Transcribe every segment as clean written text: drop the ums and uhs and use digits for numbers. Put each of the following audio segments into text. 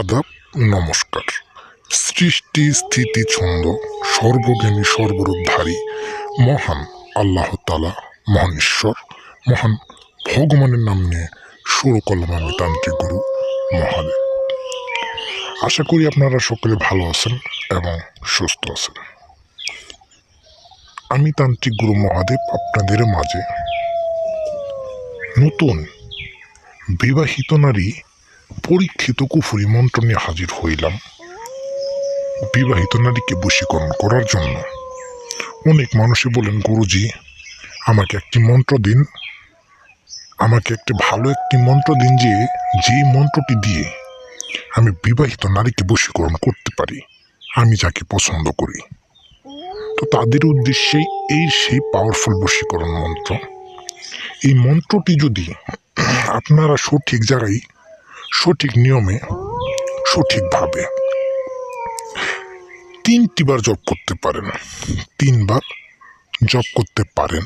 আদাব, নমস্কার। সৃষ্টি স্থিতি ছন্দ সর্বজ্ঞানী সর্বরূপধারী মহান আল্লাহ তাআলা, মহান ঈশ্বর, মহান ভগবানের নাম নিয়ে শুরু করলাম আমি তান্ত্রিক গুরু মহাদেব। আশা করি আপনারা সকলে ভালো আছেন এবং সুস্থ আছেন। আমি তান্ত্রিক গুরু মহাদেব আপনাদের মাঝে নতুন বিবাহিত নারী পরীক্ষিত কুফরি মন্ত্র নিয়ে হাজির হইলাম। বিবাহিত নারীকে বশীকরণ করার জন্য অনেক মানুষই বলেন, গুরুজি আমাকে একটি মন্ত্র দিন, আমাকে একটি ভালো একটি মন্ত্র দিন, যে মন্ত্রটি দিয়ে আমি বিবাহিত নারীকে বশীকরণ করতে পারি, আমি যাকে পছন্দ করি। তো তাদের উদ্দেশ্যেই সেই পাওয়ারফুল বশীকরণ মন্ত্র। এই মন্ত্রটি যদি আপনারা সঠিক জায়গায়, সঠিক নিয়মে, সঠিকভাবে 3টি বার জপ করতে পারেন, 3 বার জপ করতে পারেন,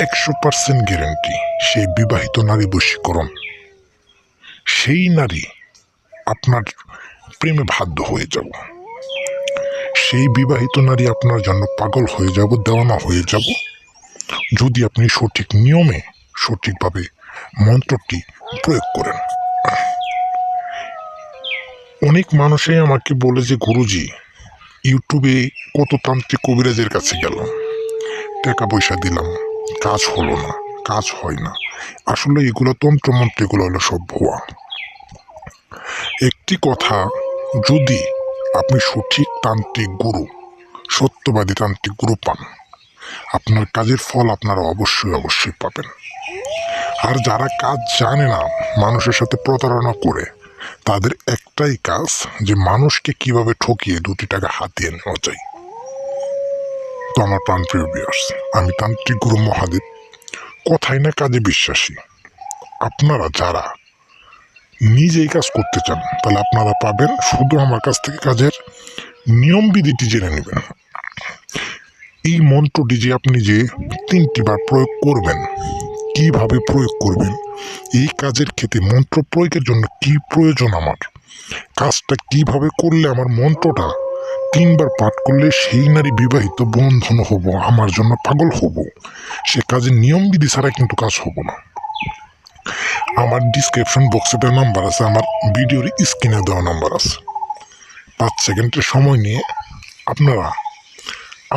100% গ্যারেন্টি সেই বিবাহিত নারী বশীকরণ। সেই নারী আপনার প্রেমে বাধ্য হয়ে যাব, সেই বিবাহিত নারী আপনার জন্য পাগল হয়ে যাব, দেওয়ানা হয়ে যাব, যদি আপনি সঠিক নিয়মে, সঠিকভাবে মন্ত্রটি প্রয়োগ করেন। অনেক মানুষই আমাকে বলে যে, গুরুজি ইউটিউবে কত তান্ত্রিক কবিরাজের কাছে গেলাম, টাকা পয়সা দিলাম, কাজ হলো না, কাজ হয় না। আসলে এগুলো তন্ত্রমন্ত্র, এগুলো হলো সব ভুয়া। একটি কথা, যদি আপনি সঠিক তান্ত্রিক গুরু, সত্যবাদী তান্ত্রিক গুরু পান, আপনার কাজের ফল আপনারা অবশ্যই পাবেন। আর যারা কাজ জানে না, মানুষের সাথে প্রতারণা করে, তাদের একটাই কাজ যে মানুষকে কিভাবে ঠকিয়ে 2টি টাকা হাতিয়ে নেওয়া যায়। তো আমার প্রাণপ্রিয় ভিউয়ার্স, আমি তান্ত্রিক গুরু মহাদেব, কথাই না কাজে বিশ্বাসী। আপনারা যারা নিজেই কাজ করতে চান, তাহলে আপনারা পাবেন, শুধু আমার কাছ থেকে কাজের নিয়মবিধিটি জেনে নেবেন। এই মন্ত্রটি যে আপনি যে 3টি বার প্রয়োগ করবেন, কিভাবে প্রয়োগ করবেন, এই কাজের ক্ষেত্রে মন্ত্র প্রয়োগের জন্য কি প্রয়োজন, আমার কাজটা কিভাবে করলে আমার মন্ত্রটা 3 বার পাঠ করলে সেই নারী বিবাহিত বন্ধন হব, আমার জন্য পাগল হব, সে কাজের নিয়মবিধি ছাড়া কিন্তু কাজ হব না। আমার ডিসক্রিপশন বক্সে দেওয়া নাম্বার আছে, আমার ভিডিওর স্ক্রিনে দেওয়া নাম্বার আছে। 5 সেকেন্ডের সময় নিয়ে আপনারা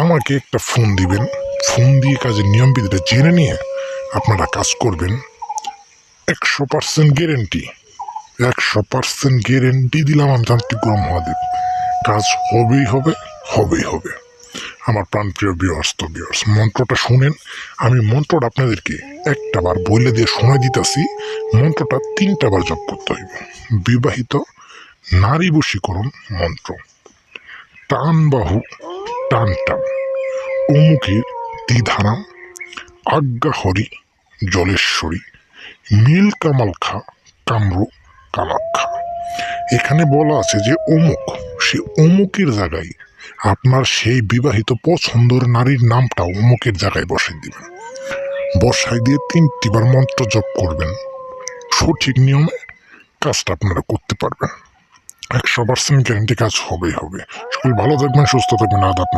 আমাকে একটা ফোন দিবেন, ফোন দিয়ে কাজের নিয়মবিধিটা জেনে নিয়ে আপনারা কাজ করবেন। 100% গ্যারেন্টি, 100% গ্যারেন্টি দিলাম আমি তান্ত্রিক গুরু মহাদেব, কাজ হবেই হবে। আমার প্রাণপ্রিয় ভিউয়ার্স, মন্ত্রটা শুনেন। আমি মন্ত্রটা আপনাদেরকে একটা বার বলে দিয়ে শোনাই দিতেছি। মন্ত্রটা 3টা বার জপ করতে হইবে। বিবাহিত নারী বশীকরণ মন্ত্র। টান বাহু টান টান, অমুকের দ্বিধারাম, আজ্ঞা হরি জলেশ্বরী, নীল কামালখা কামরু কামাখ্যা। এখানে বলা আছে যে অমুক, সে অমুকের জায়গায় আপনার সেই বিবাহিত পছন্দের নারীর নামটা অমুকের জায়গায় বসাই দিবেন। বসাই দিয়ে 3টি বার মন্ত্র জপ করবেন। সঠিক নিয়মে কাজটা আপনারা করতে পারবেন। 100% গ্যারেন্টি কাজ হবে। সকল ভালো থাকবেন, সুস্থ থাকবেন। আদাব।